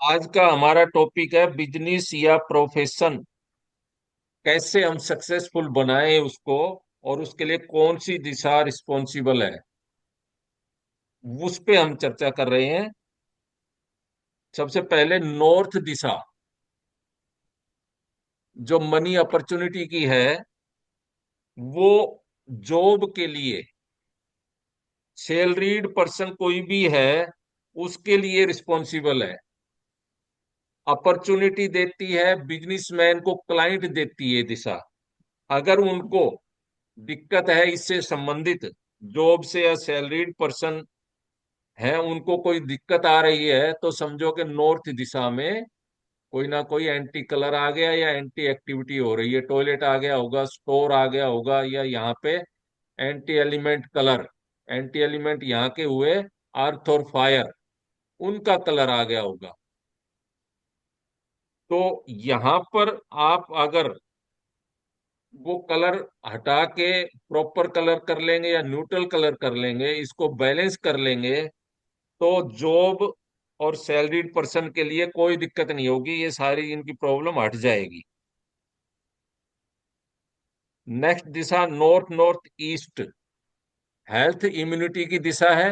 आज का हमारा टॉपिक है बिजनेस या प्रोफेशन। कैसे हम सक्सेसफुल बनाएं उसको, और उसके लिए कौन सी दिशा रिस्पॉन्सिबल है, उस पे हम चर्चा कर रहे हैं। सबसे पहले नॉर्थ दिशा, जो मनी अपॉर्चुनिटी की है, वो जॉब के लिए सैलरीड पर्सन कोई भी है उसके लिए रिस्पॉन्सिबल है। अपॉर्चुनिटी देती है बिजनेसमैन को, क्लाइंट देती है दिशा। अगर उनको दिक्कत है इससे संबंधित, जॉब से या सैलरीड पर्सन है, उनको कोई दिक्कत आ रही है, तो समझो कि नॉर्थ दिशा में कोई ना कोई एंटी कलर आ गया या एंटी एक्टिविटी हो रही है। टॉयलेट आ गया होगा, स्टोर आ गया होगा, या यहाँ पे anti element colour, anti element यहाँ के हुए अर्थ और फायर, उनका कलर आ गया होगा। तो यहाँ पर आप अगर वो कलर हटा के प्रॉपर कलर कर लेंगे या न्यूट्रल कलर कर लेंगे, इसको बैलेंस कर लेंगे, तो जॉब और सैलरीड पर्सन के लिए कोई दिक्कत नहीं होगी, ये सारी इनकी प्रॉब्लम हट जाएगी। नेक्स्ट दिशा north north east, health immunity की दिशा है।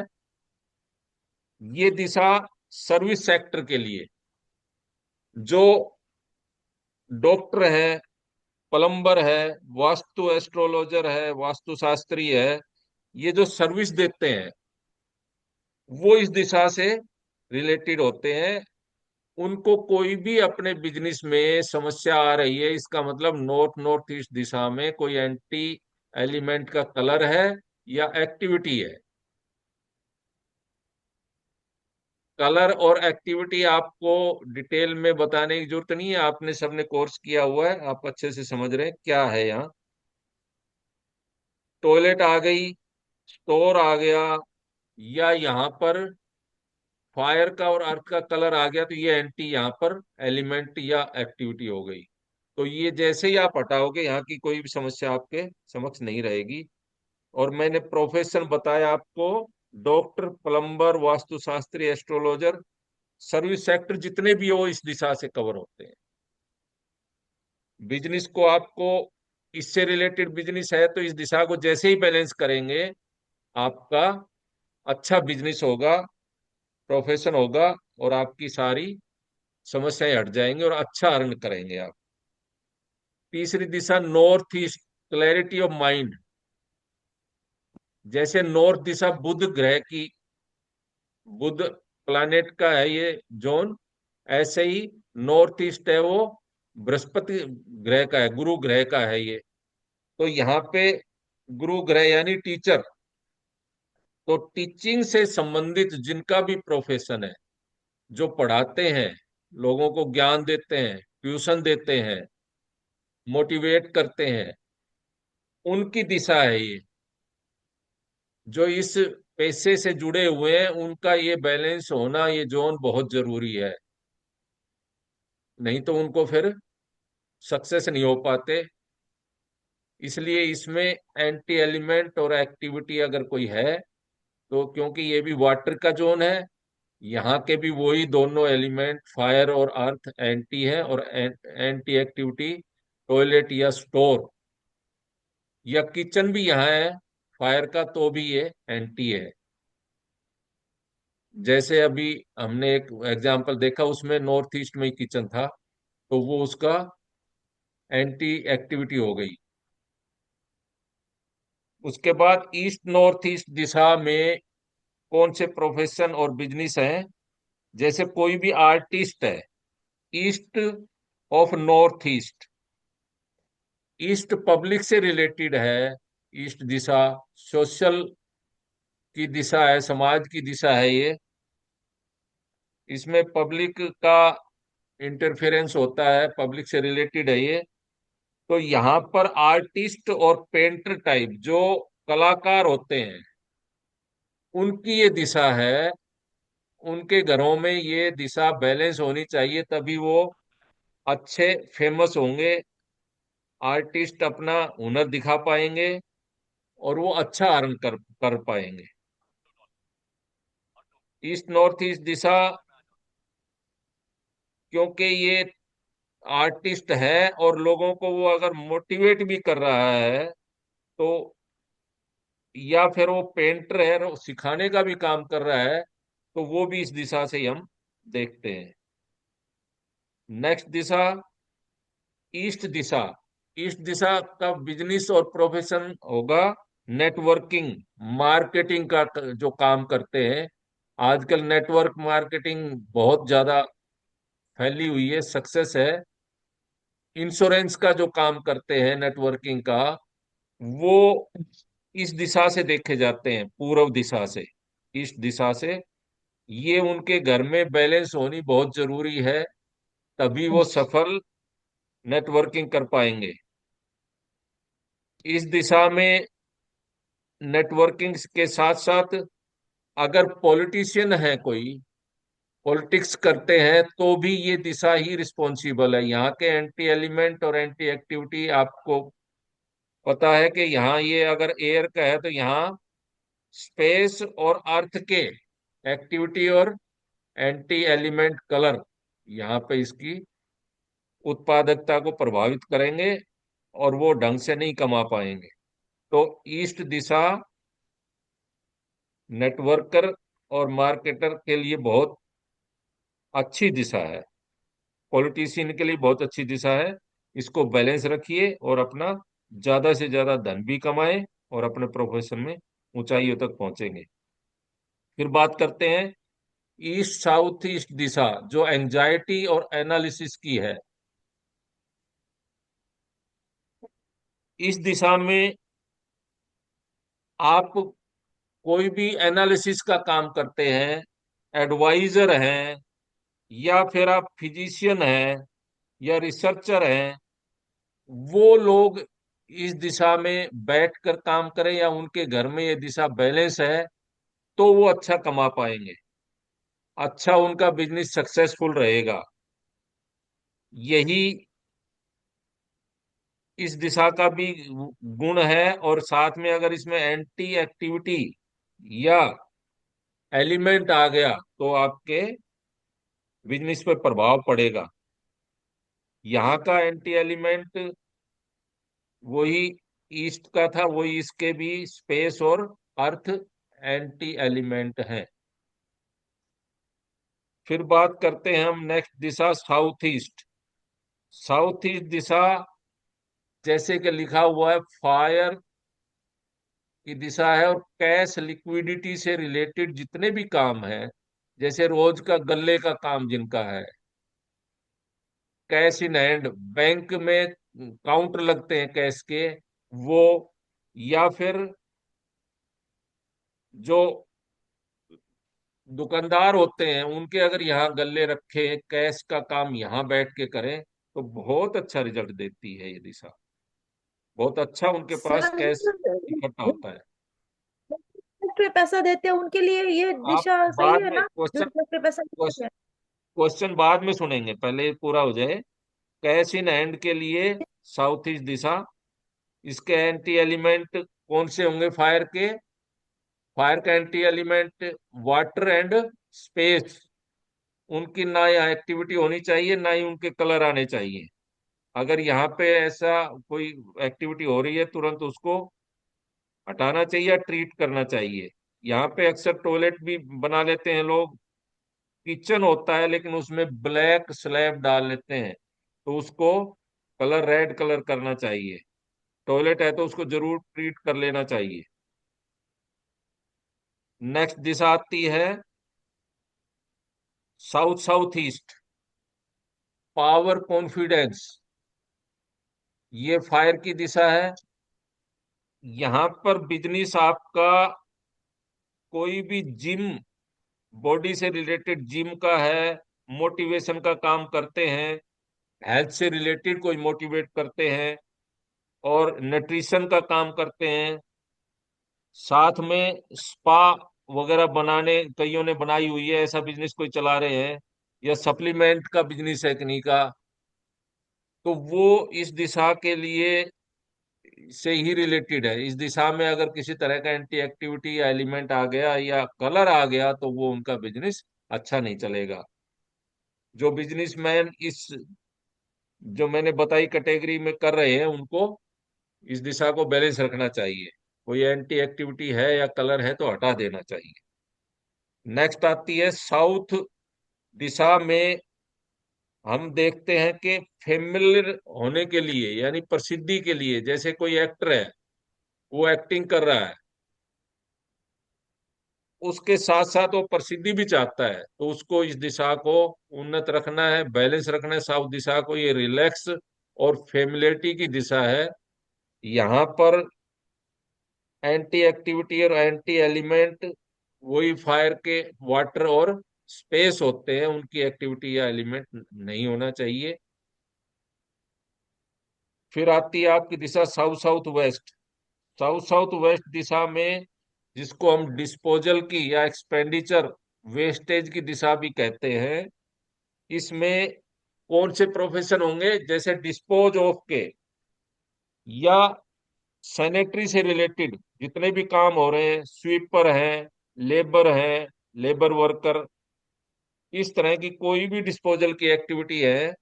ये दिशा सर्विस सेक्टर के लिए, जो डॉक्टर है, प्लम्बर है, वास्तु एस्ट्रोलॉजर है, वास्तुशास्त्री है, ये जो सर्विस देते हैं वो इस दिशा से रिलेटेड होते हैं। उनको कोई भी अपने बिजनेस में समस्या आ रही है, इसका मतलब नॉर्थ नॉर्थ ईस्ट दिशा में कोई एंटी एलिमेंट का कलर है या एक्टिविटी है। कलर और एक्टिविटी आपको डिटेल में बताने की जरूरत नहीं है, आपने सबने कोर्स किया हुआ है, आप अच्छे से समझ रहे हैं क्या है यहाँ। टॉयलेट आ गई, स्टोर आ गया, या यहाँ पर फायर का और अर्थ का कलर आ गया, तो ये एंटी यहाँ पर एलिमेंट या एक्टिविटी हो गई। तो ये जैसे ही आप हटाओगे, यहाँ की कोई भी समस्या आपके समक्ष नहीं रहेगी। और मैंने प्रोफेशन बताया आपको, डॉक्टर, प्लम्बर, वास्तुशास्त्री, एस्ट्रोलॉजर, सर्विस सेक्टर जितने भी हो इस दिशा से कवर होते हैं। बिजनेस को आपको, इससे रिलेटेड बिजनेस है तो इस दिशा को जैसे ही बैलेंस करेंगे, आपका अच्छा बिजनेस होगा, प्रोफेशन होगा, और आपकी सारी समस्याएं हट जाएंगी और अच्छा अर्न करेंगे आप। तीसरी दिशा north east, clarity of mind. जैसे नॉर्थ दिशा बुध ग्रह की, बुध प्लैनेट का है ये जोन, ऐसे ही नॉर्थ ईस्ट है वो बृहस्पति ग्रह का है, गुरु ग्रह का है ये। तो यहाँ पे गुरु ग्रह यानी टीचर, तो टीचिंग से संबंधित जिनका भी प्रोफेशन है, जो पढ़ाते हैं, लोगों को ज्ञान देते हैं, ट्यूशन देते हैं, मोटिवेट करते हैं, उनकी दिशा है ये। जो इस पेशे से जुड़े हुए हैं उनका ये बैलेंस होना, ये जोन बहुत जरूरी है, नहीं तो उनको फिर सक्सेस नहीं हो पाते। इसलिए इसमें एंटी एलिमेंट और एक्टिविटी अगर कोई है, तो क्योंकि ये भी वाटर का जोन है, यहाँ के भी वही दोनों एलिमेंट फायर और अर्थ एंटी है, और एंटी एक्टिविटी टॉयलेट या स्टोर या किचन भी यहाँ है फायर का, तो भी ये एंटी है। जैसे अभी हमने एक एग्जांपल देखा, उसमें नॉर्थ ईस्ट में ही किचन था, तो वो उसका एंटी एक्टिविटी हो गई। उसके बाद ईस्ट नॉर्थ ईस्ट दिशा में कौन से प्रोफेशन और बिजनेस हैं। जैसे कोई भी आर्टिस्ट है, east of north east, east public से रिलेटेड है। ईस्ट दिशा सोशल की दिशा है, समाज की दिशा है ये। इसमें पब्लिक का इंटरफेरेंस होता है, पब्लिक से रिलेटेड है ये। तो यहाँ पर आर्टिस्ट और पेंटर टाइप जो कलाकार होते हैं, उनकी ये दिशा है। उनके घरों में ये दिशा बैलेंस होनी चाहिए, तभी वो अच्छे फेमस होंगे, आर्टिस्ट अपना हुनर दिखा पाएंगे, और वो अच्छा अर्न कर पाएंगे। ईस्ट नॉर्थ ईस्ट दिशा क्योंकि ये आर्टिस्ट है और लोगों को वो अगर मोटिवेट भी कर रहा है तो, या फिर वो पेंटर है और सिखाने का भी काम कर रहा है, तो वो भी इस दिशा से ही हम देखते हैं। नेक्स्ट दिशा, ईस्ट दिशा। ईस्ट दिशा का बिजनेस और प्रोफेशन होगा नेटवर्किंग, मार्केटिंग का जो काम करते हैं। आजकल नेटवर्क मार्केटिंग बहुत ज्यादा फैली हुई है, सक्सेस है। इंश्योरेंस का जो काम करते हैं नेटवर्किंग का, वो इस दिशा से देखे जाते हैं, पूर्व दिशा से, ईस्ट दिशा से। ये उनके घर में बैलेंस होनी बहुत जरूरी है, तभी वो सफल नेटवर्किंग कर पाएंगे। इस दिशा में नेटवर्किंग के साथ साथ अगर पॉलिटिशियन है, कोई पॉलिटिक्स करते हैं, तो भी ये दिशा ही रिस्पॉन्सिबल है। यहाँ के एंटी एलिमेंट और एंटी एक्टिविटी आपको पता है कि यहाँ ये अगर एयर का है तो यहाँ स्पेस और अर्थ के एक्टिविटी और एंटी एलिमेंट कलर यहाँ पे इसकी उत्पादकता को प्रभावित करेंगे और वो ढंग से नहीं कमा पाएंगे। तो ईस्ट दिशा नेटवर्कर और मार्केटर के लिए बहुत अच्छी दिशा है, पॉलिटिशियन के लिए बहुत अच्छी दिशा है। इसको बैलेंस रखिए और अपना ज्यादा से ज्यादा धन भी कमाएं और अपने प्रोफेशन में ऊंचाइयों तक पहुंचेंगे। फिर बात करते हैं ईस्ट साउथ ईस्ट दिशा, जो एंजाइटी और एनालिसिस की है। इस दिशा में आप कोई भी एनालिसिस का काम करते हैं, एडवाइजर हैं, या फिर आप फिजिशियन हैं या रिसर्चर हैं, वो लोग इस दिशा में बैठकर काम करें या उनके घर में ये दिशा बैलेंस है, तो वो अच्छा कमा पाएंगे, अच्छा उनका बिजनेस सक्सेसफुल रहेगा। यही इस दिशा का भी गुण है। और साथ में अगर इसमें एंटी एक्टिविटी या एलिमेंट आ गया तो आपके बिजनेस पे प्रभाव पड़ेगा। यहाँ का एंटी एलिमेंट वही ईस्ट का था, वही इसके भी स्पेस और अर्थ एंटी एलिमेंट है। फिर बात करते हैं हम नेक्स्ट दिशा साउथ ईस्ट। साउथ ईस्ट दिशा जैसे कि लिखा हुआ है फायर की दिशा है, और कैश लिक्विडिटी से रिलेटेड जितने भी काम है, जैसे रोज का गल्ले का काम जिनका है, कैश इन हैंड, बैंक में काउंटर लगते हैं कैश के, वो, या फिर जो दुकानदार होते हैं उनके अगर यहाँ गल्ले रखे कैश का काम यहाँ बैठ के करें, तो बहुत अच्छा रिजल्ट देती है ये दिशा। बहुत अच्छा उनके पास सर, कैश इकट्ठा होता है। पे पैसा देते हैं उनके लिए ये आप दिशा सही बाद है में ना? जो क्वेश्चन पे पैसा देते हैं। क्वेश्चन बाद में सुनेंगे, पहले ये पूरा हो जाए। कैश इन हैंड के लिए साउथ ईस्ट दिशा, इसके एंटी एलिमेंट कौन से होंगे? फायर के, फायर का anti element water and space. उनकी ना यहाँ एक्टिविटी होनी चाहिए, ना ही उनके कलर आने चाहिए। अगर यहाँ पे ऐसा कोई एक्टिविटी हो रही है, तुरंत उसको हटाना चाहिए, ट्रीट करना चाहिए। यहाँ पे अक्सर टॉयलेट भी बना लेते हैं लोग, किचन होता है लेकिन उसमें ब्लैक स्लैब डाल लेते हैं, तो उसको कलर रेड कलर करना चाहिए। टॉयलेट है तो उसको जरूर ट्रीट कर लेना चाहिए। नेक्स्ट दिशा आती है south south east, power confidence. ये फायर की दिशा है। यहाँ पर बिजनेस आपका कोई भी जिम, बॉडी से रिलेटेड जिम का है, मोटिवेशन का काम करते हैं, हेल्थ से रिलेटेड कोई मोटिवेट करते हैं, और न्यूट्रिशन का काम करते हैं, साथ में स्पा वगैरह बनाने कईयों ने बनाई हुई है, ऐसा बिजनेस कोई चला रहे हैं, या सप्लीमेंट का बिजनेस है किन्हीं का, तो वो इस दिशा के लिए से ही रिलेटेड है। इस दिशा में अगर किसी तरह का एंटी एक्टिविटी या एलिमेंट आ गया या कलर आ गया, तो वो उनका बिजनेस अच्छा नहीं चलेगा। जो बिजनेसमैन इस जो मैंने बताई कैटेगरी में कर रहे हैं, उनको इस दिशा को बैलेंस रखना चाहिए। कोई एंटी एक्टिविटी है या कलर है तो हटा देना चाहिए। नेक्स्ट आती है साउथ दिशा में। हम देखते हैं कि फेमिलियर होने के लिए यानी प्रसिद्धि के लिए, जैसे कोई एक्टर है, वो एक्टिंग कर रहा है, उसके साथ साथ वो प्रसिद्धि भी चाहता है, तो उसको इस दिशा को उन्नत रखना है, बैलेंस रखना है। साउथ दिशा को ये रिलैक्स और फेमिलियरिटी की दिशा है। यहाँ पर एंटी एक्टिविटी और एंटी एलिमेंट वही फायर के वाटर और स्पेस होते हैं, उनकी एक्टिविटी या एलिमेंट नहीं होना चाहिए। फिर आती है आपकी दिशा south south west. South south west दिशा में, जिसको हम डिस्पोजल की या एक्सपेंडिचर वेस्टेज की दिशा भी कहते हैं, इसमें कौन से प्रोफेशन होंगे? जैसे डिस्पोज ऑफ के या सैनिटरी से रिलेटेड जितने भी काम हो रहे हैं, स्वीपर हैं, लेबर हैं, लेबर वर्कर, इस तरह की कोई भी डिस्पोजल की एक्टिविटी है,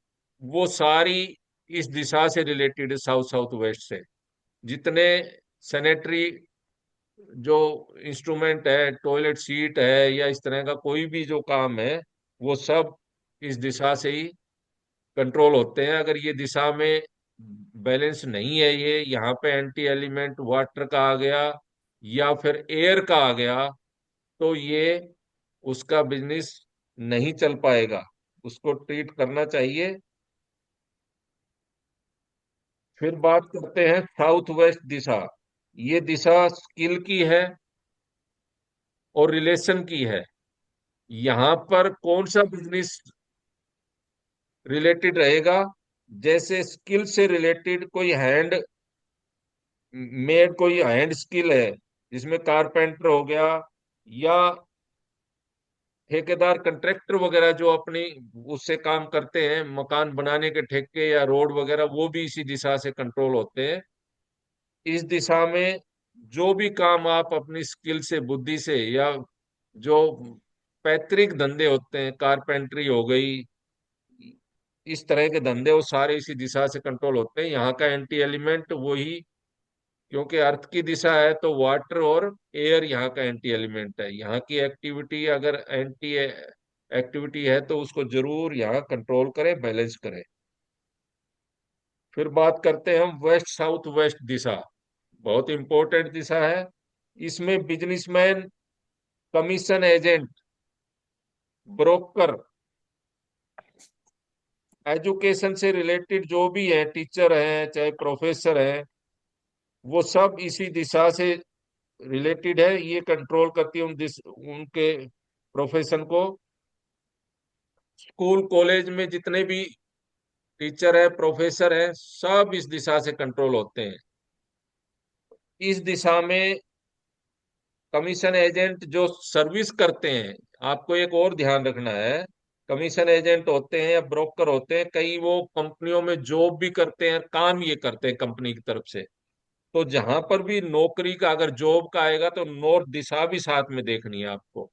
वो सारी इस दिशा से रिलेटेड है, साउथ साउथ वेस्ट से। जितने सैनिटरी जो इंस्ट्रूमेंट है, टॉयलेट सीट है या इस तरह का कोई भी जो काम है, वो सब इस दिशा से ही कंट्रोल होते हैं। अगर ये दिशा में बैलेंस नहीं है, ये यहाँ पे एंटी एलिमेंट वाटर का आ गया या फिर एयर का आ गया, तो ये उसका बिजनेस नहीं चल पाएगा, उसको ट्रीट करना चाहिए। फिर बात करते हैं साउथ वेस्ट दिशा। ये दिशा स्किल की है और रिलेशन की है। यहाँ पर कौन सा बिजनेस रिलेटेड रहेगा? जैसे स्किल से रिलेटेड कोई हैंड मेड कोई हैंड स्किल है, जिसमें कारपेंटर हो गया या ठेकेदार कंट्रैक्टर वगैरह जो अपनी उससे काम करते हैं, मकान बनाने के ठेके या रोड वगैरह, वो भी इसी दिशा से कंट्रोल होते हैं। इस दिशा में जो भी काम आप अपनी स्किल से, बुद्धि से, या जो पैतृक धंधे होते हैं, कारपेंटरी हो गई, इस तरह के धंधे, वो सारे इसी दिशा से कंट्रोल होते हैं। यहाँ का एंटी एलिमेंट वही, क्योंकि अर्थ की दिशा है तो वाटर और एयर यहाँ का एंटी एलिमेंट है। यहाँ की एक्टिविटी अगर एंटी एक्टिविटी है तो उसको जरूर यहाँ कंट्रोल करें, बैलेंस करें। फिर बात करते हैं हम वेस्ट साउथ वेस्ट दिशा। बहुत इंपॉर्टेंट दिशा है। इसमें businessman, commission agent, broker, education से रिलेटेड जो भी है, टीचर हैं चाहे प्रोफेसर हैं, वो सब इसी दिशा से रिलेटेड है। ये कंट्रोल करती है उनके प्रोफेशन को। स्कूल कॉलेज में जितने भी टीचर है, प्रोफेसर है, सब इस दिशा से कंट्रोल होते हैं। इस दिशा में कमीशन एजेंट जो सर्विस करते हैं, आपको एक और ध्यान रखना है। कमीशन एजेंट होते हैं या ब्रोकर होते हैं, कई वो कंपनियों में जॉब भी करते हैं, काम ये करते हैं कंपनी की तरफ से। तो जहां पर भी नौकरी का अगर जॉब का आएगा तो नॉर्थ दिशा भी साथ में देखनी है आपको।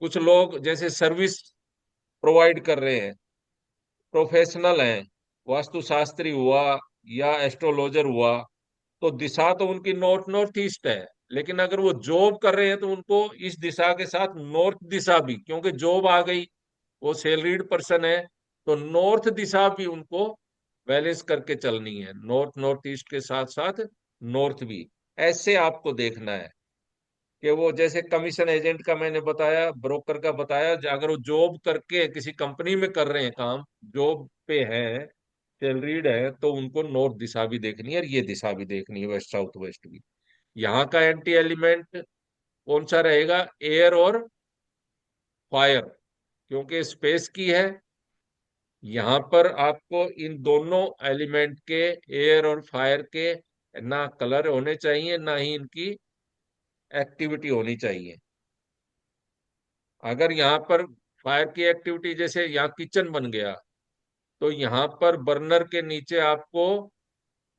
कुछ लोग जैसे सर्विस प्रोवाइड कर रहे हैं, प्रोफेशनल हैं, वास्तुशास्त्री हुआ या एस्ट्रोलॉजर हुआ, तो दिशा तो उनकी नॉर्थ नॉर्थ ईस्ट है। लेकिन अगर वो जॉब कर रहे हैं तो उनको इस दिशा के साथ नॉर्थ दिशा भी, क्योंकि जॉब आ गई, वो सैलरीड पर्सन है, तो नॉर्थ दिशा भी उनको बैलेंस करके चलनी है। नॉर्थ नॉर्थ ईस्ट के साथ साथ नॉर्थ भी। ऐसे आपको देखना है कि वो जैसे कमीशन एजेंट का मैंने बताया, ब्रोकर का बताया, अगर वो जॉब करके किसी कंपनी में कर रहे हैं काम, जॉब पे हैं, सैलरीड है, तो उनको नॉर्थ दिशा भी देखनी है और ये दिशा भी देखनी है, वेस्ट साउथ वेस्ट भी। यहाँ का एंटी एलिमेंट कौन सा रहेगा? एयर और फायर, क्योंकि स्पेस की है। यहाँ पर आपको इन दोनों एलिमेंट के, एयर और फायर के, ना कलर होने चाहिए ना ही इनकी एक्टिविटी होनी चाहिए। अगर यहाँ पर फायर की एक्टिविटी, जैसे यहाँ किचन बन गया, तो यहाँ पर बर्नर के नीचे आपको,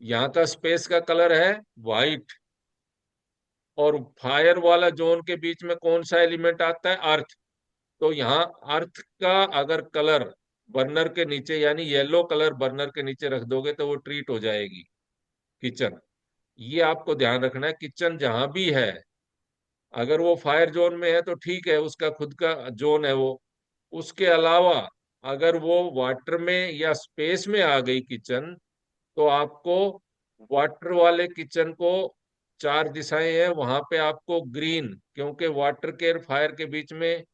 यहाँ का स्पेस का कलर है व्हाइट, और फायर वाला जोन के बीच में कौन सा एलिमेंट आता है? अर्थ। तो यहाँ अर्थ का अगर कलर बर्नर के नीचे यानी येलो कलर बर्नर के नीचे रख दोगे तो वो ट्रीट हो जाएगी किचन। ये आपको ध्यान रखना है, किचन जहां भी है, अगर वो फायर जोन में है तो ठीक है, उसका खुद का जोन है वो। उसके अलावा अगर वो वाटर में या स्पेस में आ गई किचन, तो आपको वाटर वाले किचन को, चार दिशाएं हैं वहां पे आपको ग्रीन, क्योंकि वाटर के और फायर के बीच में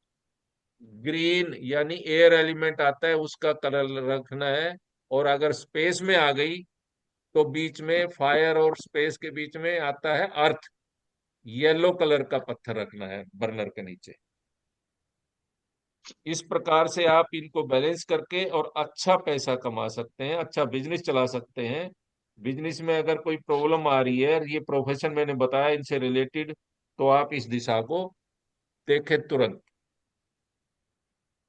ग्रीन यानी एयर एलिमेंट आता है, उसका कलर रखना है। और अगर स्पेस में आ गई तो बीच में फायर और स्पेस के बीच में आता है अर्थ, येलो कलर का पत्थर रखना है बर्नर के नीचे। इस प्रकार से आप इनको बैलेंस करके और अच्छा पैसा कमा सकते हैं, अच्छा बिजनेस चला सकते हैं। बिजनेस में अगर कोई प्रॉब्लम आ रही है, और ये प्रोफेशन मैंने बताया इनसे रिलेटेड, तो आप इस दिशा को देखें तुरंत।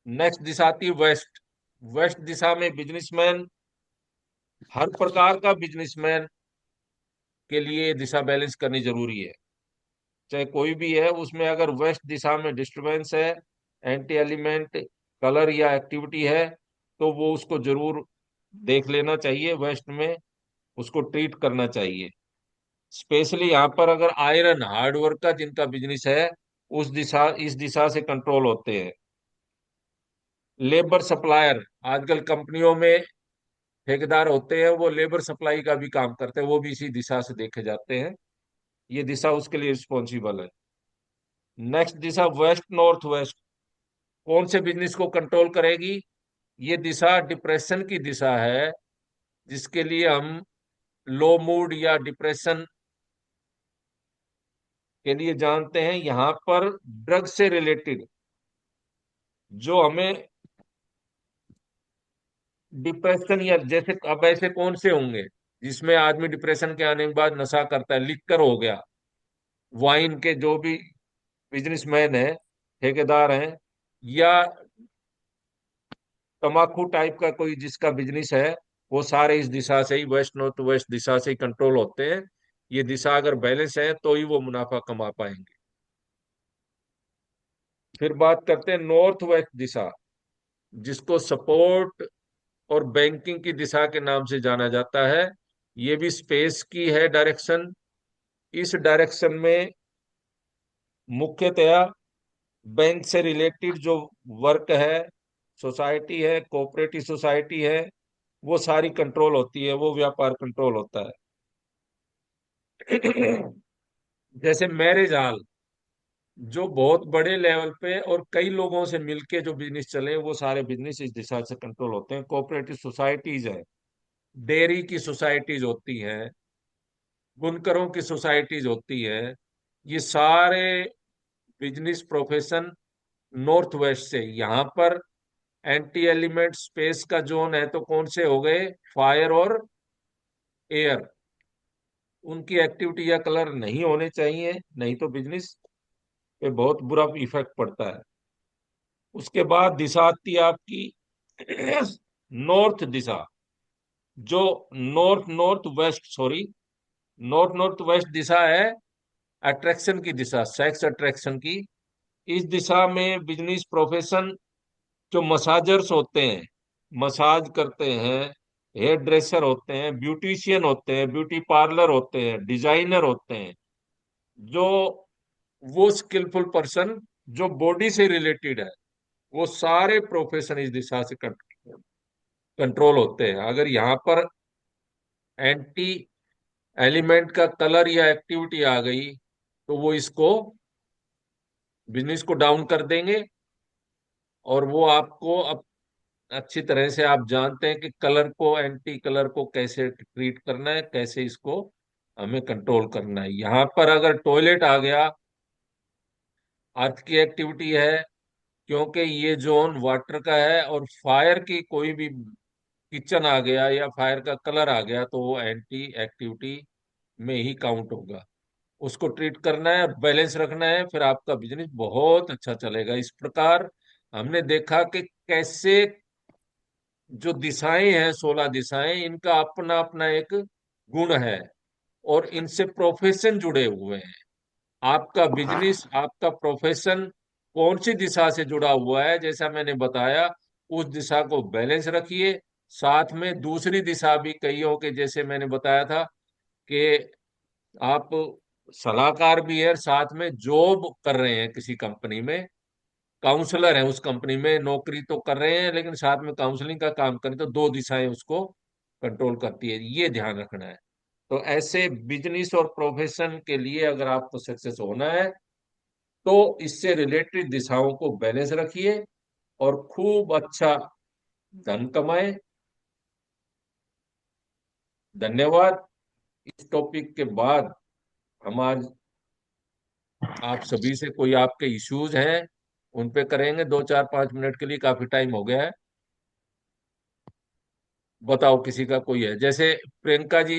नेक्स्ट दिशा आती है वेस्ट। वेस्ट दिशा में बिजनेसमैन, हर प्रकार का बिजनेसमैन के लिए दिशा बैलेंस करनी जरूरी है, चाहे कोई भी है। उसमें अगर वेस्ट दिशा में डिस्टरबेंस है, एंटी एलिमेंट कलर या एक्टिविटी है, तो वो उसको जरूर देख लेना चाहिए वेस्ट में, उसको ट्रीट करना चाहिए। स्पेशली यहाँ पर अगर आयरन हार्डवर्क का जिनका बिजनेस है, उस दिशा इस दिशा से कंट्रोल होते हैं। लेबर सप्लायर, आजकल कंपनियों में ठेकेदार होते हैं, वो लेबर सप्लाई का भी काम करते हैं, वो भी इसी दिशा से देखे जाते हैं। ये दिशा उसके लिए रिस्पॉन्सिबल है। नेक्स्ट दिशा वेस्ट नॉर्थ वेस्ट, कौन से बिजनेस को कंट्रोल करेगी? ये दिशा डिप्रेशन की दिशा है, जिसके लिए हम लो मूड या डिप्रेशन के लिए जानते हैं। यहाँ पर ड्रग से रिलेटेड जो हमें डिप्रेशन, या जैसे अब ऐसे कौन से होंगे जिसमें आदमी डिप्रेशन के आने के बाद नशा करता है? लिक्कर हो गया, वाइन के जो भी बिजनेसमैन है, ठेकेदार हैं, या तम्बाकू टाइप का कोई जिसका बिजनेस है, वो सारे इस दिशा से ही, वेस्ट नॉर्थ वेस्ट दिशा से ही कंट्रोल होते हैं। ये दिशा अगर बैलेंस है तो ही वो मुनाफा कमा पाएंगे। फिर बात करते हैं नॉर्थ वेस्ट दिशा, जिसको सपोर्ट और बैंकिंग की दिशा के नाम से जाना जाता है। ये भी स्पेस की है डायरेक्शन। इस डायरेक्शन में मुख्यतया बैंक से रिलेटेड जो वर्क है, सोसाइटी है, कोऑपरेटिव सोसाइटी है, वो सारी कंट्रोल होती है, वो व्यापार कंट्रोल होता है। जैसे मैरिज हॉल, जो बहुत बड़े लेवल पे और कई लोगों से मिलके जो बिजनेस चले, वो सारे बिजनेस इस दिशा से कंट्रोल होते हैं। कोऑपरेटिव सोसाइटीज है, डेयरी की सोसाइटीज होती हैं, बुनकरों की सोसाइटीज होती है, ये सारे बिजनेस प्रोफेशन नॉर्थ वेस्ट से। यहाँ पर एंटी एलिमेंट स्पेस का जोन है, तो कौन से हो गए? फायर और एयर। उनकी एक्टिविटी या कलर नहीं होने चाहिए, नहीं तो बिजनेस पे बहुत बुरा इफेक्ट पड़ता है। उसके बाद दिशा आती है आपकी नॉर्थ दिशा, जो north north west, sorry, north north west दिशा है अट्रैक्शन की दिशा, सेक्स अट्रैक्शन की। इस दिशा में बिजनेस प्रोफेशन, जो मसाजर्स होते हैं, मसाज करते हैं, हेयर ड्रेसर होते हैं, ब्यूटिशियन होते हैं, ब्यूटी पार्लर होते हैं, डिजाइनर होते हैं, जो वो स्किलफुल पर्सन जो बॉडी से रिलेटेड है, वो सारे प्रोफेशन इस दिशा से कंट्रोल होते हैं। अगर यहाँ पर एंटी एलिमेंट का कलर या एक्टिविटी आ गई, तो वो इसको, बिजनेस को डाउन कर देंगे। और वो आपको अब अच्छी तरह से आप जानते हैं कि कलर को, एंटी कलर को कैसे ट्रीट करना है, कैसे इसको हमें कंट्रोल करना है। यहाँ पर अगर टॉयलेट आ गया, अर्थ की एक्टिविटी है, क्योंकि ये जोन वाटर का है, और फायर की कोई भी किचन आ गया या फायर का कलर आ गया, तो वो एंटी एक्टिविटी में ही काउंट होगा। उसको ट्रीट करना है, बैलेंस रखना है, फिर आपका बिजनेस बहुत अच्छा चलेगा। इस प्रकार हमने देखा कि कैसे जो दिशाएं हैं, 16 दिशाएं, इनका अपना अपना एक गुण है, और इनसे प्रोफेशन जुड़े हुए हैं। आपका बिजनेस, आपका प्रोफेशन कौन सी दिशा से जुड़ा हुआ है, जैसा मैंने बताया, उस दिशा को बैलेंस रखिए। साथ में दूसरी दिशा भी, कईयों के जैसे मैंने बताया था कि आप सलाहकार भी है, साथ में जॉब कर रहे हैं किसी कंपनी में, काउंसलर हैं उस कंपनी में, नौकरी तो कर रहे हैं लेकिन साथ में काउंसलिंग का काम करें, तो दो दिशाएं उसको कंट्रोल करती है, ये ध्यान रखना है। तो ऐसे बिजनेस और प्रोफेशन के लिए अगर आपको सक्सेस होना है तो इससे रिलेटेड दिशाओं को बैलेंस रखिए और खूब अच्छा धन कमाएं। धन्यवाद। इस टॉपिक के बाद हम आज आप सभी से कोई आपके इश्यूज हैं उन पे करेंगे, 2 4 5 मिनट के लिए, काफी टाइम हो गया है। बताओ किसी का कोई है, जैसे प्रियंका जी,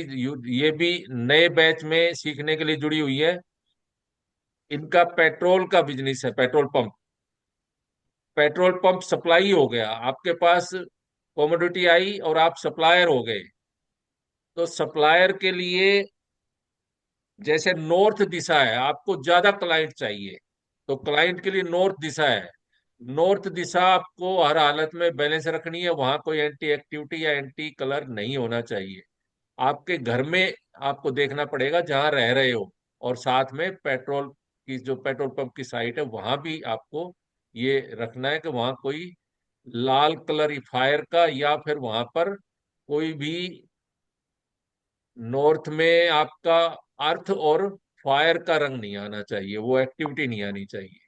ये भी नए बैच में सीखने के लिए जुड़ी हुई है। इनका पेट्रोल का बिजनेस है, petrol pump. Petrol pump supply हो गया आपके पास, कमोडिटी आई और आप सप्लायर हो गए। तो सप्लायर के लिए जैसे नॉर्थ दिशा है, आपको ज्यादा क्लाइंट चाहिए, तो क्लाइंट के लिए नॉर्थ दिशा है। नॉर्थ दिशा आपको हर हालत में बैलेंस रखनी है, वहां कोई एंटी एक्टिविटी या एंटी कलर नहीं होना चाहिए। आपके घर में आपको देखना पड़ेगा जहां रह रहे हो, और साथ में पेट्रोल की जो पेट्रोल पंप की साइट है वहां भी आपको ये रखना है कि वहां कोई लाल कलर फायर का या फिर वहां पर कोई भी नॉर्थ में आपका अर्थ और फायर का रंग नहीं आना चाहिए, वो एक्टिविटी नहीं आनी चाहिए।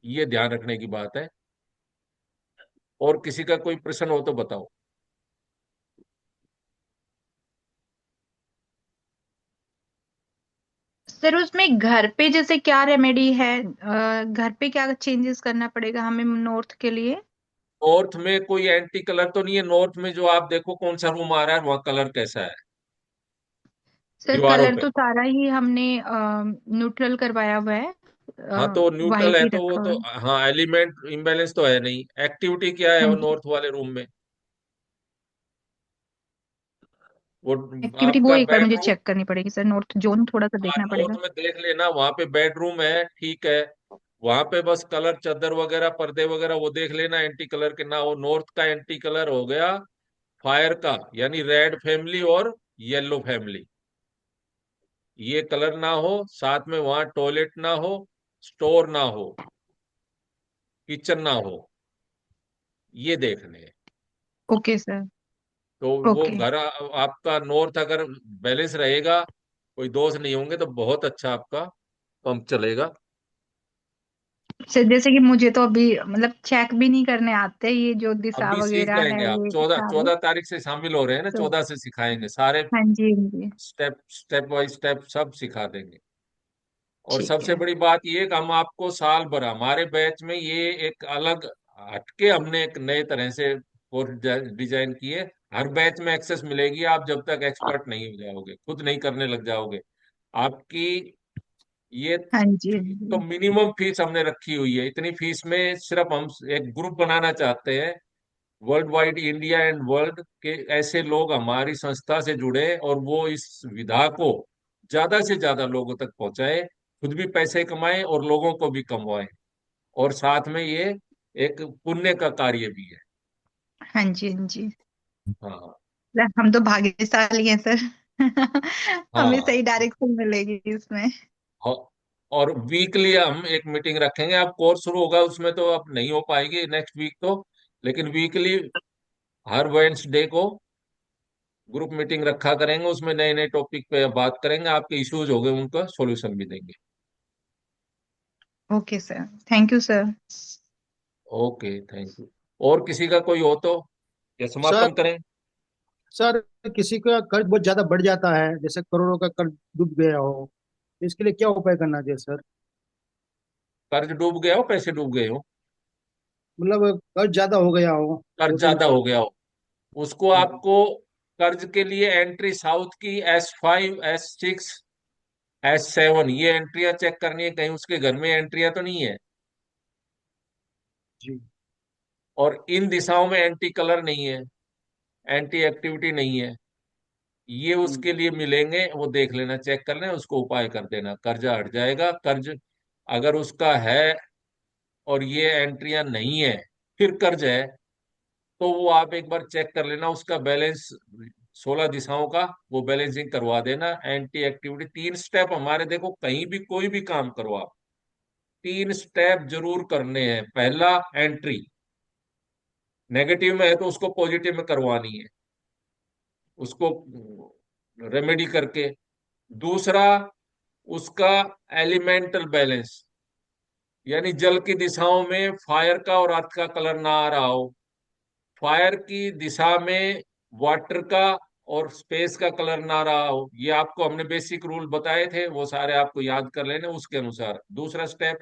ये ध्यान रखने की बात है। और किसी का कोई प्रश्न हो तो बताओ। सर उसमें घर पे जैसे क्या रेमेडी है, घर पे क्या चेंजेस करना पड़ेगा हमें नॉर्थ के लिए? नॉर्थ में कोई एंटी कलर तो नहीं है, नॉर्थ में जो आप देखो कौन सा रूम आ रहा है वहाँ कलर कैसा है सर दीवारों कलर पे। तो सारा ही हमने न्यूट्रल करवाया हुआ है, हाँ तो न्यूट्रल वाइट है ही तो वो रखा हुआ तो, है। हाँ एलिमेंट इम्बेलेंस तो है नहीं। एक्टिविटी क्या है हाँ वो जी। नॉर्थ वाले रूम में? वो एक्टिविटी वो आपका एक बार मुझे बेडरूम, चेक करनी पड़ेगी सर, नॉर्थ जोन थोड़ा सा हाँ देखना नॉर्थ पड़ेगा। में देख लेना, वहां पे बेडरूम है, ठीक है। वहां पे बस कलर, चादर वगैरह, पर्दे वगैरह वो देख लेना एंटी कलर के ना हो। नॉर्थ का एंटी कलर हो गया फायर का, यानी रेड फैमिली और येलो फैमिली, ये कलर ना हो। साथ में वहां टॉयलेट ना हो, स्टोर ना हो, किचन ना हो, ये देखने हैं। Okay sir. तो वो ओके घर आपका नॉर्थ अगर बैलेंस रहेगा, कोई दोष नहीं होंगे, तो बहुत अच्छा आपका पंप चलेगा। सर, जैसे कि मुझे तो अभी मतलब चेक भी नहीं करने आते, ये जो दिशा अभी सीख वगैरह है जाएंगे आप, ये चौदह सारे। चौदह तारीख से शामिल हो रहे हैं ना, तो 14 से सिखाएंगे सारे, हाँ जी, हाँ जी। स्टेप स्टेप बाय स्टेप सब सिखा देंगे। और ठीक सबसे है। बड़ी बात ये कि हम आपको साल भर, हमारे बैच में ये एक अलग हटके हमने एक नए तरह से कोर्स डिजाइन किए। हर बैच में एक्सेस मिलेगी, आप जब तक एक्सपर्ट नहीं हो जाओगे, खुद नहीं करने लग जाओगे। आपकी ये हाँ जी, हाँ तो जी। मिनिमम फीस हमने रखी हुई है, इतनी फीस में सिर्फ हम एक ग्रुप बनाना चाहते हैं, world wide, India and world के ऐसे लोग हमारी संस्था से जुड़े और वो इस विधा को ज्यादा से ज्यादा लोगों तक पहुंचाए, खुद भी पैसे कमाएं और लोगों को भी कमवाएं, और साथ में ये एक पुण्य का कार्य भी है। हाँ जी, हाँ जी। हाँ सर, हम तो भाग्यशाली हैं सर। हमें हाँ सही डायरेक्शन मिलेगी इसमें। हाँ। और वीकली हम एक मीटिंग रखेंगे, अब कोर्स शुरू होगा उसमें तो अब नहीं हो पाएगी नेक्स्ट वीक तो, लेकिन वीकली हर वेडनेसडे को ग्रुप मीटिंग रखा करेंगे, उसमें नए नए टॉपिक पे बात करेंगे, आपके इश्यूज हो गए उनका सॉल्यूशन भी देंगे। Okay sir, thank you sir. Okay, thank you. और किसी का कोई हो तो, या सर समापन करें? सर किसी का कर्ज बहुत ज्यादा बढ़ जाता है, जैसे करोड़ों का कर्ज डूब गया हो, तो इसके लिए क्या उपाय करना चाहिए सर? कर्ज डूब गया हो, पैसे डूब गए हो? मतलब कर्ज ज्यादा हो गया हो, कर्ज दो तीन ज्यादा करोड़ हो गया हो, उसको हाँ जी। आपको कर्ज के लिए एंट्री साउथ की S5 S6 S7 ये एंट्रियां चेक करनी है, कहीं उसके घर में एंट्रियां तो नहीं है। जी। और इन दिशाओं में एंटी कलर नहीं है, एंटी एक्टिविटी नहीं है, ये हम्म, उसके लिए मिलेंगे, वो देख लेना, चेक कर लेना, उसको उपाय कर देना, कर्जा हट जाएगा। कर्ज अगर उसका है और ये एंट्रियां नहीं है, फिर कर्ज है, तो वो आप एक बार चेक कर लेना उसका बैलेंस, 16 दिशाओं का वो बैलेंसिंग करवा देना। एंटी एक्टिविटी 3 स्टेप हमारे, देखो कहीं भी कोई भी काम करो आप, 3 स्टेप जरूर करने हैं। पहला, एंट्री नेगेटिव में है तो उसको पॉजिटिव में करवानी है, उसको रेमेडी करके। दूसरा, उसका एलिमेंटल बैलेंस, यानी जल की दिशाओं में फायर का और अर्थ का कलर ना आ रहा हो, फायर की दिशा में वाटर का और स्पेस का कलर ना रहा हो। ये आपको हमने बेसिक रूल बताए थे, वो सारे आपको याद कर लेने उसके अनुसार। दूसरा स्टेप।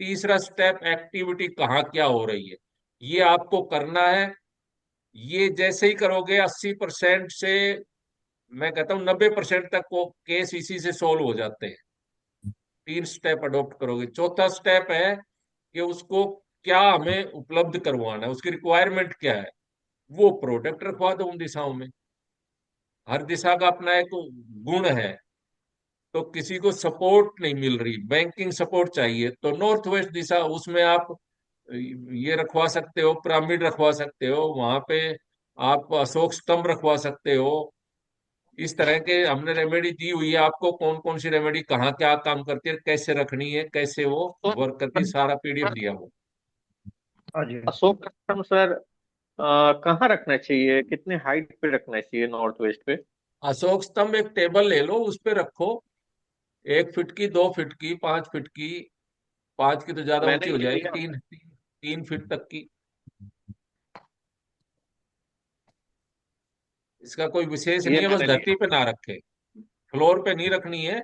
तीसरा स्टेप, एक्टिविटी कहाँ क्या हो रही है, ये आपको करना है। ये जैसे ही करोगे 80% से, मैं कहता हूँ 90% तक वो केस इसी से सोल्व हो जाते हैं। 3 स्टेप अडॉप्ट करोगे। चौथा स्टेप है कि उसको क्या हमें उपलब्ध करवाना है, उसकी रिक्वायरमेंट क्या है, वो प्रोडक्ट रखवा दो उन दिशाओं में। हर दिशा का अपना एक गुण है। तो किसी को सपोर्ट नहीं मिल रही, बैंकिंग सपोर्ट चाहिए, तो नॉर्थ वेस्ट दिशा, उसमें आप ये रखवा सकते हो, पिरामिड रखवा सकते हो वहां पे, आप अशोक स्तंभ रखवा सकते हो। इस तरह के हमने रेमेडी दी हुई है आपको, कौन कौन सी रेमेडी कहाँ क्या काम करती है, कैसे रखनी है, कैसे वो तो वर्क करती है, सारा पीडीएफ दिया हुआ। हाँ जी। अशोक स्तंभ सर कहाँ रखना चाहिए, कितने हाइट पे रखना चाहिए नॉर्थ वेस्ट पे? अशोक स्तंभ एक टेबल ले लो, उस पे रखो, 1 फीट की, 2 फीट की, 5 फीट की। 5 की तो ज्यादा मैंने ऊंची हो ये जाएगी, लिया। 3 फीट तक की। इसका कोई विशेष नहीं ये है, बस मैंने धरती लिया। पे ना रखे, फ्लोर पे नहीं रखनी है।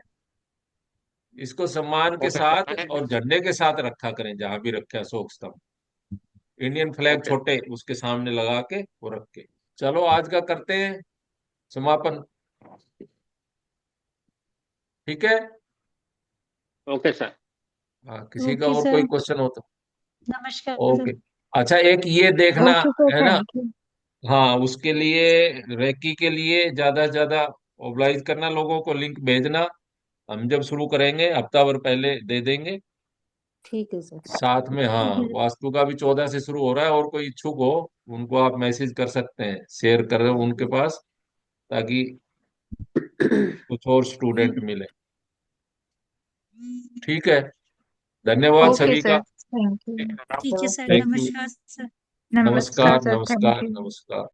इसको सम्मान के ओके साथ सर। और झंडे के साथ रखा करें जहां भी रखे अशोक स्तंभ। Indian flag okay. छोटे उसके सामने लगा के वो रख के। चलो आज का करते हैं समापन, ठीक है। Okay sir. हाँ, किसी का ओके और कोई सर। क्वेश्चन हो तो। नमस्कार सर। ओके। अच्छा, एक ये देखना ओके सर, है ना, थैंक यू। हाँ उसके लिए, रेकी के लिए ज्यादा से ज्यादा मोबिलाइज करना लोगों को, लिंक भेजना। हम जब शुरू करेंगे हफ्ता भर पहले दे देंगे। ठीक है सर। साथ में हाँ, वास्तु का भी 14 से शुरू हो रहा है, और कोई इच्छुक हो उनको आप मैसेज कर सकते हैं, शेयर कर रहे हो उनके पास, ताकि कुछ और स्टूडेंट मिले। ठीक है, धन्यवाद ओके सभी का। Sir, thank you. ठीक है सर, थैंक यू। नमस्कार सर। नमस्कार नमस्कार सर, थैंक नमस्कार यू। नमस्कार।